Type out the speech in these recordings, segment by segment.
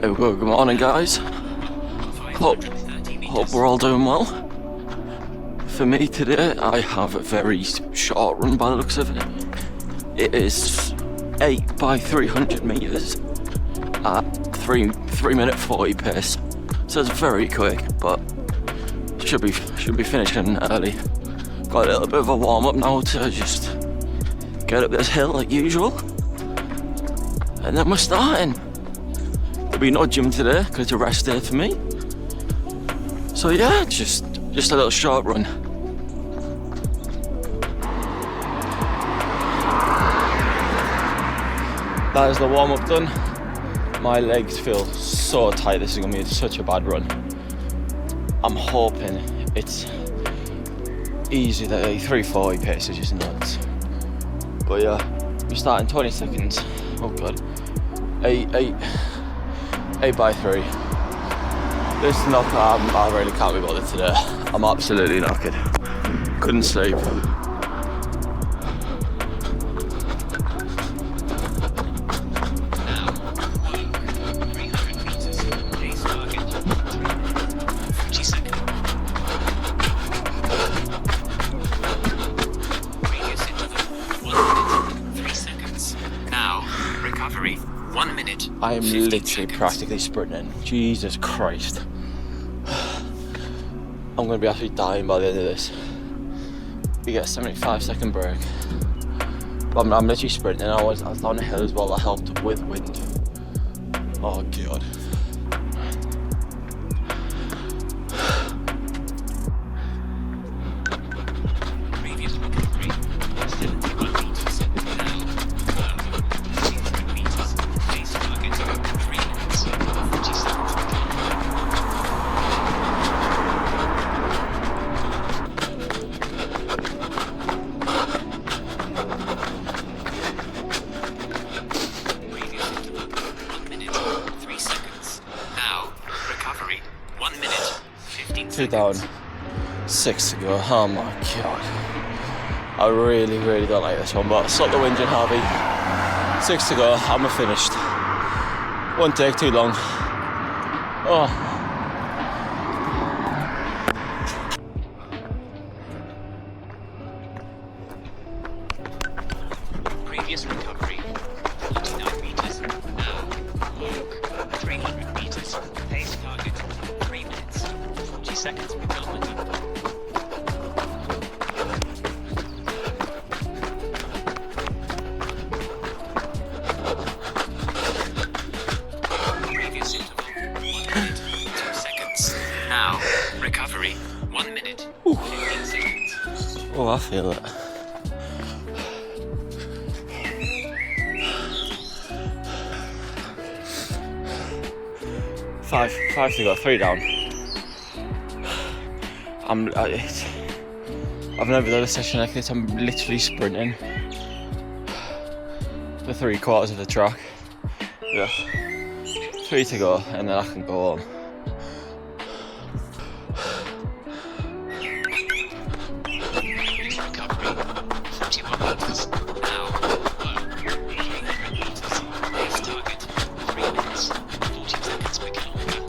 Well, good morning, guys. Hope we're all doing well. For me today, I have a very short run by the looks of it. It is 8 by 300 meters at 3 minute 40 pace. So it's very quick, but should be finishing early. Got a little bit of a warm up now to just get up this hill like usual, and then we're starting. There'll be no gym today because it's a rest day for me. So yeah, just a little short run. That is the warm up done. My legs feel so tight. This is gonna be such a bad run. I'm hoping it's easy. That 3:40 pace is just nuts. But yeah, we start in 20 seconds. Oh god. 8 by 3. This is not. I really can't be bothered today. I'm absolutely knackered. Couldn't sleep. I am literally practically sprinting. Jesus Christ. I'm going to be absolutely dying by the end of this. We get a 75-second break. But I'm literally sprinting. I was down the hill as well. That helped with wind. Oh god. Two down, 6 to go. Oh my god. I really don't like this one, but slot the wind in Harvey. 6 to go, and we're finished. One take too long. Oh. Previous recovery, 49 meters. Now, walk, 300 meters. Pace target, 3 minutes. 40 seconds per kilometer. Previous interval, 1 minute, 2 seconds. Now, recovery, 1 minute, 15 seconds. Oh, I feel it. Five to go, 3 down. I've never done a session like this. I'm literally sprinting for 3/4 of the track. Yeah, 3 to go, and then I can go home. Recovery, 41 meters. Now, work, 300 meters. Pace target, 3 minutes, 40 seconds per kilometer.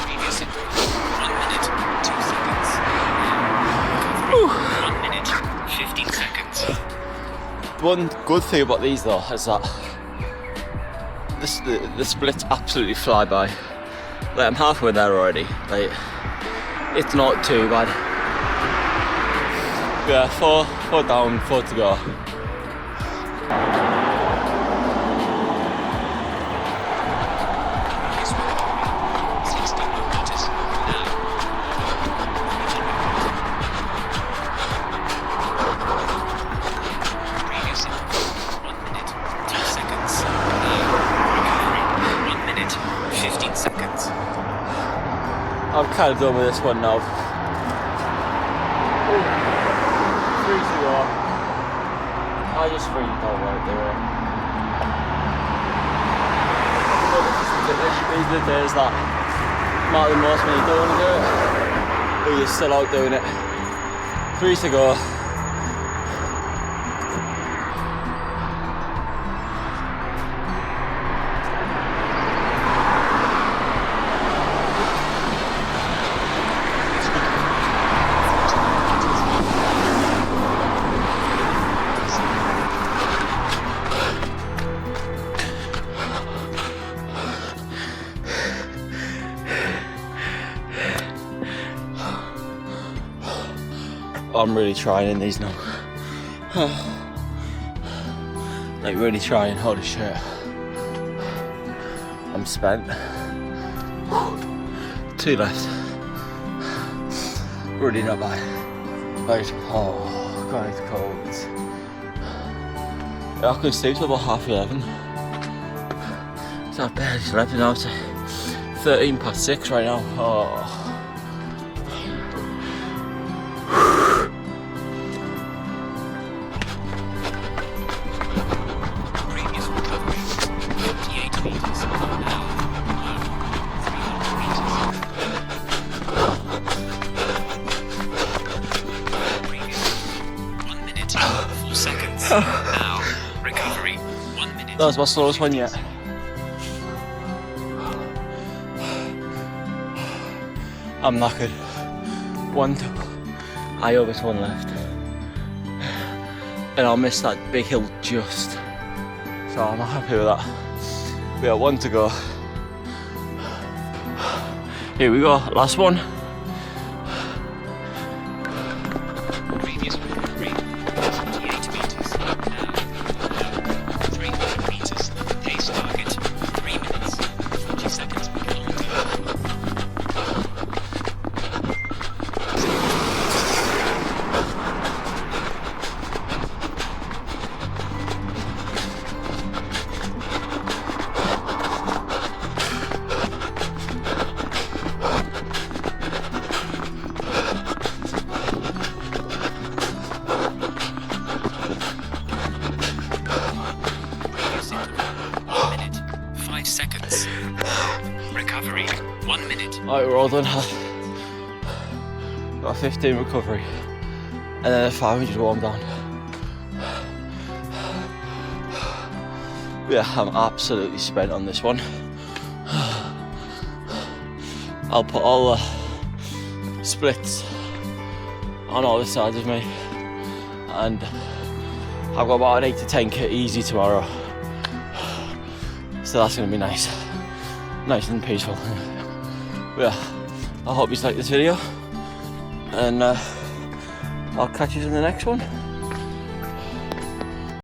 Previous interval, 1 minute, 2 seconds. Recovery, 1 minute, 15 seconds. One good thing about these though is that the splits absolutely fly by. Like, I'm halfway there already. Like, it's not too bad. Yeah, four down, 4 to go. Previous recovery, 61 meters. Now, 300 meters. Previous interval, 1 minute, 2 seconds. Now, recovery, 1 minute, 15 seconds. I'm kind of done with this one now. 3 to go. I just really don't want to do it. But these are the days that matter the most when you don't want to do it. but you're still out doing it. 3 to go. I'm really trying in these now. Like really trying, holy shit. I'm spent. 2 left. Really not bad. Right, oh god, it's cold. I can sleep till about 11:30. So I barely slept now, it's 6:13 right now. Oh. Now, recovery, 1 minute. That was my slowest one yet. I'm knackered. 1, 2. I hope it's 1 left. And I'll miss that big hill just. So I'm not happy with that. We got 1 to go. Here we go, last one. Previous recovery, 48 meters. Now, 300 meters. Pace target, 3 minutes, 40 seconds per kilometer. Seconds. Recovery, 1 minute. Alright, we're all done. Got a 15 recovery and then a 500 warm down. Yeah, I'm absolutely spent on this one. I'll put all the splits on all the sides of me, and I've got about an 8 to 10k easy tomorrow. So that's going to be nice and peaceful. Yeah, I hope you like this video, and I'll catch you in the next one.